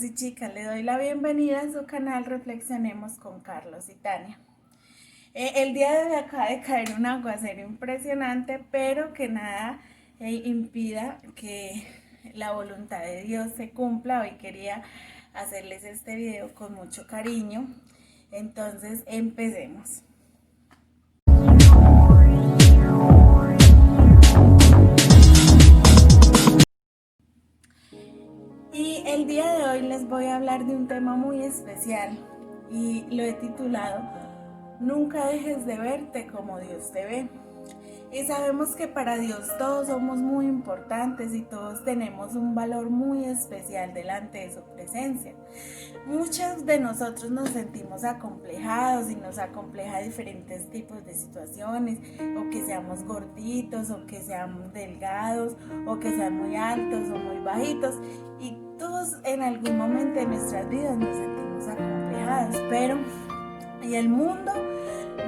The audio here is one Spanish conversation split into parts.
Sí, chicas, le doy la bienvenida a su canal Reflexionemos con Carlos y Tania. El día de hoy acaba de caer un aguacero impresionante, pero que nada impida que la voluntad de Dios se cumpla. Hoy quería hacerles este video con mucho cariño, entonces empecemos. Y el día de hoy les voy a hablar de un tema muy especial y lo he titulado Nunca dejes de verte como Dios te ve. Y sabemos que para Dios todos somos muy importantes y todos tenemos un valor muy especial delante de su presencia. Muchos de nosotros nos sentimos acomplejados y nos acompleja diferentes tipos de situaciones, o que seamos gorditos, o que seamos delgados, o que sean muy altos o muy bajitos, y todos en algún momento de nuestras vidas nos sentimos acomplejados, pero y el mundo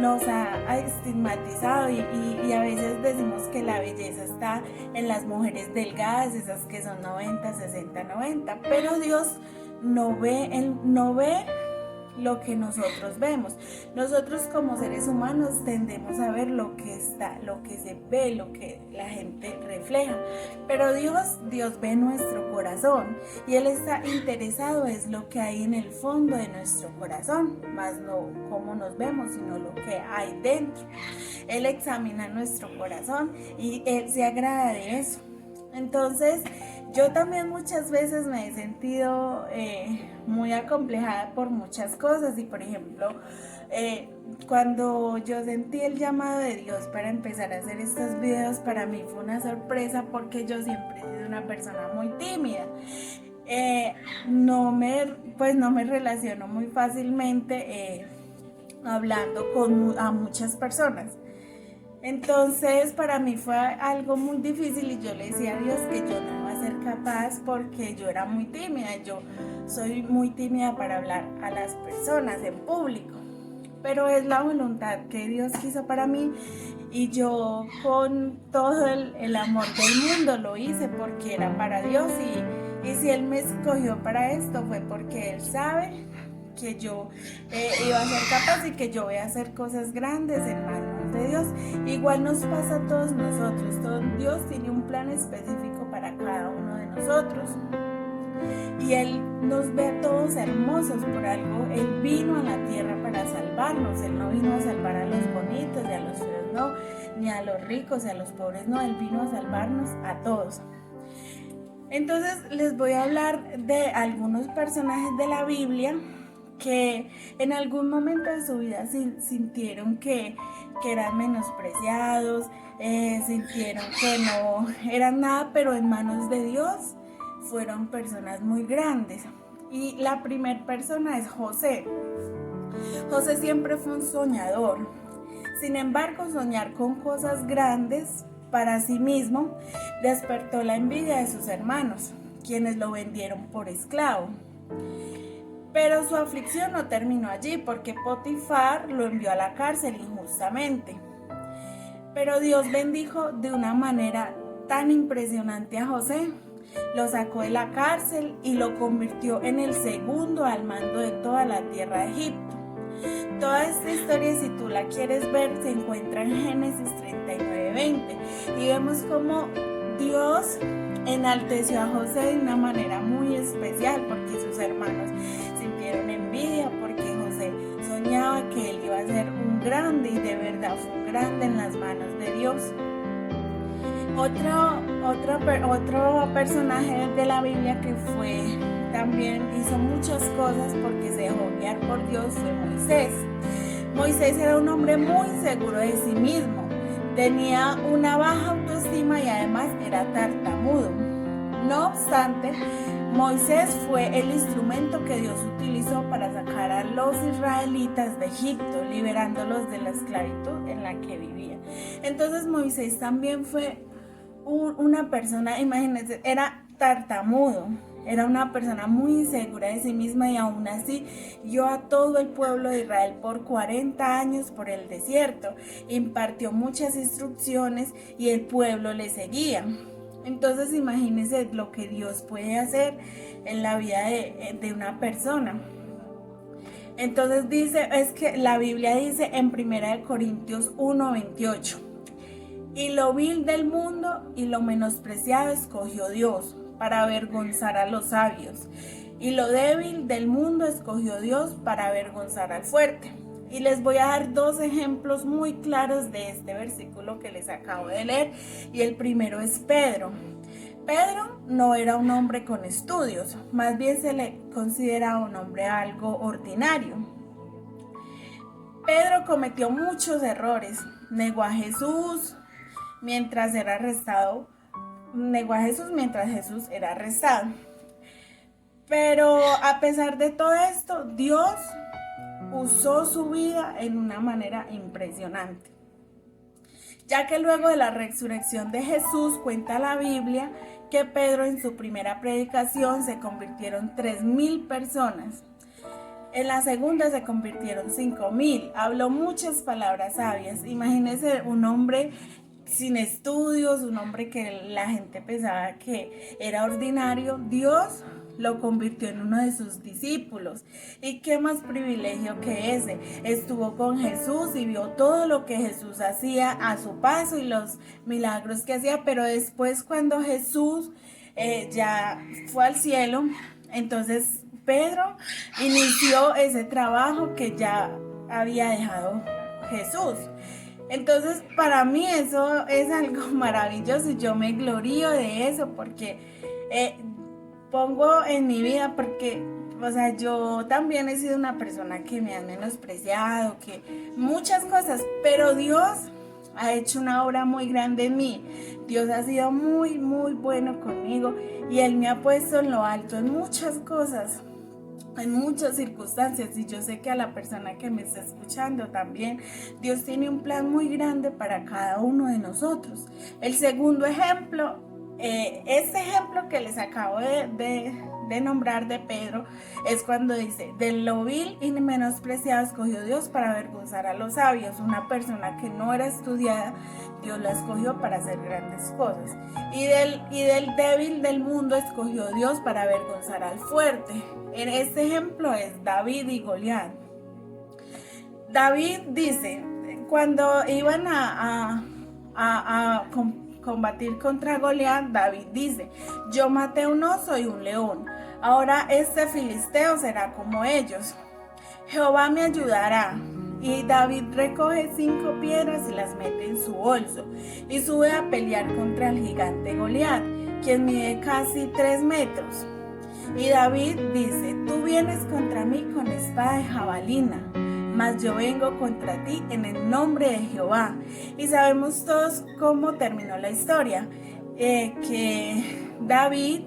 nos ha estigmatizado y a veces decimos que la belleza está en las mujeres delgadas, esas que son 90, 60, 90, pero Dios no ve lo que nosotros vemos. Nosotros como seres humanos tendemos a ver lo que está, lo que se ve, lo que la gente refleja. Pero Dios ve nuestro corazón y Él está interesado es lo que hay en el fondo de nuestro corazón, más no cómo nos vemos, sino lo que hay dentro. Él examina nuestro corazón y Él se agrada de eso. Entonces, yo también muchas veces me he sentido muy acomplejada por muchas cosas y por ejemplo, cuando yo sentí el llamado de Dios para empezar a hacer estos videos, para mí fue una sorpresa porque yo siempre he sido una persona muy tímida. No me relaciono muy fácilmente hablando a muchas personas. Entonces para mí fue algo muy difícil y yo le decía a Dios que yo no iba a ser capaz porque yo era muy tímida. Yo soy muy tímida para hablar a las personas en público, pero es la voluntad que Dios quiso para mí y yo con todo el amor del mundo lo hice porque era para Dios y si Él me escogió para esto fue porque Él sabe que yo iba a ser capaz y que yo voy a hacer cosas grandes en manos de Dios. Igual nos pasa a todos nosotros, Dios tiene un plan específico para cada uno de nosotros y Él nos ve a todos hermosos por algo. Él vino a la tierra para salvarnos. Él no vino a salvar a los bonitos y a los feos, no, ni a los ricos y a los pobres, no. Él vino a salvarnos a todos. Entonces les voy a hablar de algunos personajes de la Biblia que en algún momento de su vida sintieron que eran menospreciados, sintieron que no eran nada, pero en manos de Dios fueron personas muy grandes. Y la primera persona es José. José siempre fue un soñador. Sin embargo, soñar con cosas grandes para sí mismo despertó la envidia de sus hermanos, quienes lo vendieron por esclavo. Pero su aflicción no terminó allí porque Potifar lo envió a la cárcel injustamente. Pero Dios bendijo de una manera tan impresionante a José. Lo sacó de la cárcel y lo convirtió en el segundo al mando de toda la tierra de Egipto. Toda esta historia, si tú la quieres ver, se encuentra en Génesis 39:20 y vemos cómo Dios enalteció a José de una manera muy especial porque sus hermanos sintieron envidia porque José soñaba que él iba a ser un grande y de verdad fue un grande en las manos de Dios. Otro personaje de la Biblia que también hizo muchas cosas porque se dejó guiar por Dios fue Moisés. Moisés era un hombre muy seguro de sí mismo, tenía una baja autoestima y además era tartamudo. No obstante, Moisés fue el instrumento que Dios utilizó para sacar a los israelitas de Egipto, liberándolos de la esclavitud en la que vivían. Entonces Moisés también fue una persona, imagínense, era tartamudo, era una persona muy insegura de sí misma y aún así guió a todo el pueblo de Israel por 40 años por el desierto, impartió muchas instrucciones y el pueblo le seguía. Entonces imagínense lo que Dios puede hacer en la vida de una persona. Entonces dice, es que la Biblia dice en 1 Corintios 1:28, y lo vil del mundo y lo menospreciado escogió Dios para avergonzar a los sabios, y lo débil del mundo escogió Dios para avergonzar al fuerte. Y les voy a dar dos ejemplos muy claros de este versículo que les acabo de leer, y el primero es Pedro. Pedro no era un hombre con estudios, más bien se le consideraba un hombre algo ordinario. Pedro cometió muchos errores, negó a Jesús mientras Jesús era arrestado. Pero a pesar de todo esto, Dios usó su vida en una manera impresionante, ya que luego de la resurrección de Jesús cuenta la Biblia que Pedro en su primera predicación se convirtieron 3,000 personas. En la segunda se convirtieron 5,000. Habló muchas palabras sabias. Imagínense un hombre sin estudios, un hombre que la gente pensaba que era ordinario. Dios lo convirtió en uno de sus discípulos. Y qué más privilegio que ese. Estuvo con Jesús y vio todo lo que Jesús hacía a su paso y los milagros que hacía. Pero después, cuando Jesús ya fue al cielo, entonces Pedro inició ese trabajo que ya había dejado Jesús. Entonces, para mí eso es algo maravilloso y yo me glorío de eso porque pongo en mi vida, porque, o sea, yo también he sido una persona que me han menospreciado, que muchas cosas, pero Dios ha hecho una obra muy grande en mí. Dios ha sido muy, muy bueno conmigo y Él me ha puesto en lo alto en muchas cosas, en muchas circunstancias, y yo sé que a la persona que me está escuchando también, Dios tiene un plan muy grande para cada uno de nosotros. El segundo ejemplo, este ejemplo que les acabo de nombrar de Pedro, es cuando dice, de lo vil y menospreciado escogió Dios para avergonzar a los sabios. Una persona que no era estudiada, Dios la escogió para hacer grandes cosas. Y del débil del mundo escogió Dios para avergonzar al fuerte. En este ejemplo es David y Goliat. David dice, cuando iban a combatir contra Goliat, David dice, yo maté un oso y un león, ahora este filisteo será como ellos, Jehová me ayudará. Y David recoge 5 piedras y las mete en su bolso y sube a pelear contra el gigante Goliat, quien mide casi 3 metros. Y David dice, tú vienes contra mí con espada de jabalina, mas yo vengo contra ti en el nombre de Jehová. Y sabemos todos cómo terminó la historia, que David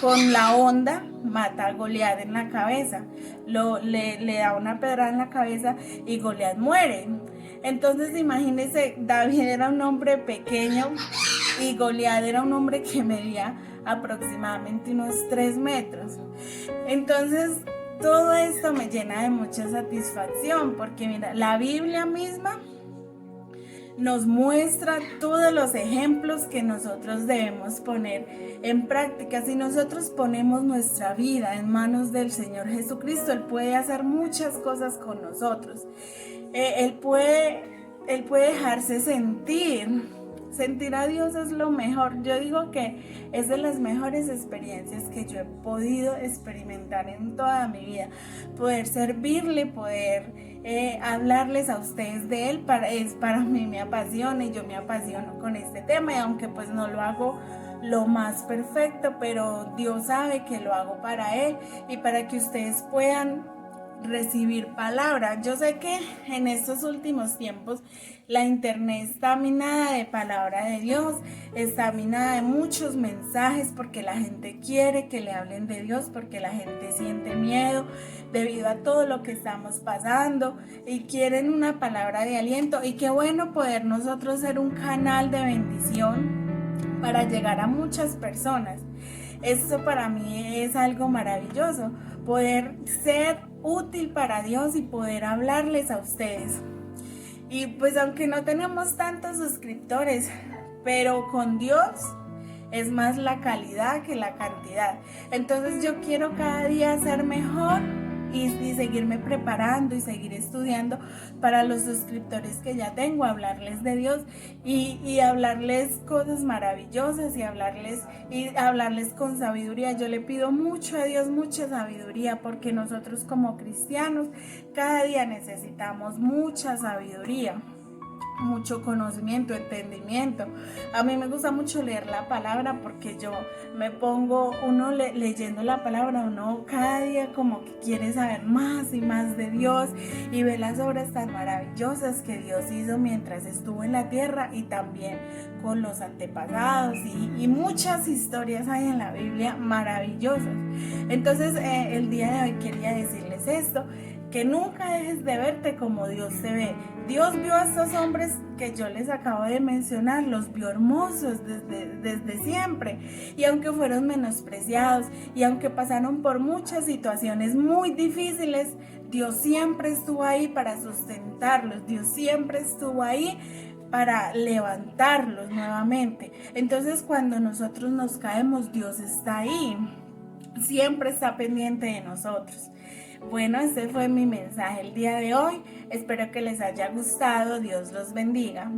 con la honda mata a Goliat en la cabeza, le da una pedrada en la cabeza y Goliat muere. Entonces imagínense, David era un hombre pequeño y Goliat era un hombre que medía aproximadamente unos 3 metros. Entonces todo esto me llena de mucha satisfacción, porque mira, la Biblia misma nos muestra todos los ejemplos que nosotros debemos poner en práctica. Si nosotros ponemos nuestra vida en manos del Señor Jesucristo, Él puede hacer muchas cosas con nosotros. Él puede dejarse sentir. Sentir a Dios es lo mejor. Yo digo que es de las mejores experiencias que yo he podido experimentar en toda mi vida. Poder servirle, poder hablarles a ustedes de Él, para mí me apasiona y yo me apasiono con este tema. Y aunque pues no lo hago lo más perfecto, pero Dios sabe que lo hago para Él y para que ustedes puedan recibir palabra. Yo sé que en estos últimos tiempos la internet está minada de palabra de Dios, está minada de muchos mensajes, porque la gente quiere que le hablen de Dios, porque la gente siente miedo debido a todo lo que estamos pasando y quieren una palabra de aliento. Y qué bueno poder nosotros ser un canal de bendición para llegar a muchas personas. Eso para mí es algo maravilloso, poder ser útil para Dios y poder hablarles a ustedes. Y pues aunque no tenemos tantos suscriptores, pero con Dios es más la calidad que la cantidad. Entonces yo quiero cada día ser mejor y seguirme preparando y seguir estudiando para los suscriptores que ya tengo, hablarles de Dios y hablarles cosas maravillosas y hablarles con sabiduría. Yo le pido mucho a Dios, mucha sabiduría, porque nosotros como cristianos cada día necesitamos mucha sabiduría, mucho conocimiento, entendimiento. A mí me gusta mucho leer la palabra porque yo me pongo, leyendo la palabra, uno cada día como que quiere saber más y más de Dios y ve las obras tan maravillosas que Dios hizo mientras estuvo en la tierra y también con los antepasados y muchas historias hay en la Biblia maravillosas. Entonces el día de hoy quería decirles esto, que nunca dejes de verte como Dios te ve. Dios vio a estos hombres que yo les acabo de mencionar, los vio hermosos desde siempre. Y aunque fueron menospreciados y aunque pasaron por muchas situaciones muy difíciles, Dios siempre estuvo ahí para sustentarlos. Dios siempre estuvo ahí para levantarlos nuevamente. Entonces cuando nosotros nos caemos, Dios está ahí. Siempre está pendiente de nosotros. Bueno, este fue mi mensaje el día de hoy. Espero que les haya gustado. Dios los bendiga.